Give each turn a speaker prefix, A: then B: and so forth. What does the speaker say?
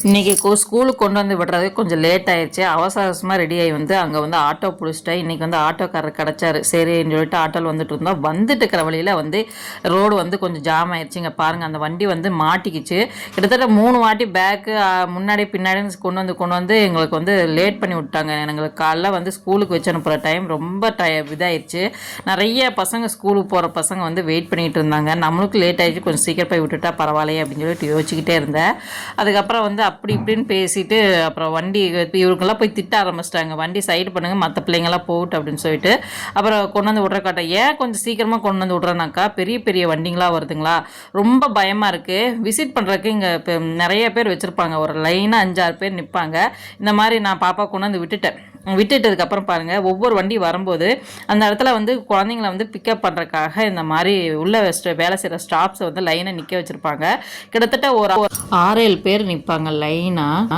A: இன்றைக்கி ஸ்கூலுக்கு கொண்டு வந்து விடுறது கொஞ்சம் லேட் ஆயிடுச்சு. அவசரமாக ரெடி ஆகி வந்து அங்கே வந்து ஆட்டோ பிடிச்சிட்டேன். இன்றைக்கி வந்து ஆட்டோக்காரர் கிடச்சாரு. சரின்னு சொல்லிட்டு ஆட்டோவில் வந்துட்டு இருந்தோம். வந்துட்டு இருக்கிற வழியில் வந்து ரோடு வந்து கொஞ்சம் ஜாம் ஆயிடுச்சு. இங்கே பாருங்கள், அந்த வண்டி வந்து மாட்டிக்கிச்சு. கிட்டத்தட்ட 3 வாட்டி பேக்கு முன்னாடி பின்னாடி கொண்டு வந்து எங்களுக்கு வந்து லேட் பண்ணி விட்டாங்க. எங்களுக்கு காலைல வந்து ஸ்கூலுக்கு வச்சு அனுப்புகிற டைம் ரொம்ப இதாகிடுச்சு. நிறைய பசங்க ஸ்கூலுக்கு போகிற பசங்க வந்து வெயிட் பண்ணிகிட்டு இருந்தாங்க. நம்மளுக்கு லேட் ஆகிடுச்சு, கொஞ்சம் சீக்கிரம் போய் விட்டுட்டா பரவாயில்லையே அப்படின்னு சொல்லிட்டு யோசிச்சுக்கிட்டே இருந்தேன். அதுக்கப்புறம் வந்து அப்படி இப்படின்னு பேசிட்டு அப்புறம் வண்டி இவருக்கெல்லாம் போய் திட்ட ஆரம்பிச்சிட்டாங்க. வண்டி சைடு பண்ணுங்க, மற்ற பிள்ளைங்களாம் போகட்டும் அப்படின்னு சொல்லிட்டு அப்புறம் கொண்டு வந்து விட்ற காட்ட ஏன் கொஞ்சம் சீக்கிரமாக கொண்டு வந்து விட்றேனாக்கா பெரிய பெரிய வண்டிங்களாக வருதுங்களா, ரொம்ப பயமாக இருக்குது. விசிட் பண்ணுறதுக்கு இங்கே இப்போ நிறைய பேர் வச்சுருப்பாங்க. ஒரு லைனாக 5-6 பேர் நிற்பாங்க. இந்த மாதிரி நான் பாப்பா கொண்டு வந்து விட்டுட்டதுக்கப்புறம் பாருங்கள், ஒவ்வொரு வண்டி வரும்போது அந்த இடத்துல வந்து குழந்தைங்கள வந்து பிக்கப் பண்ணுறதுக்காக இந்த மாதிரி உள்ள வேலை செய்கிற ஸ்டாஃப்ஸை வந்து லைனை நிற்க வச்சுருப்பாங்க. கிட்டத்தட்ட ஒரு 6-7 பேர் நிற்பாங்க லைனாக.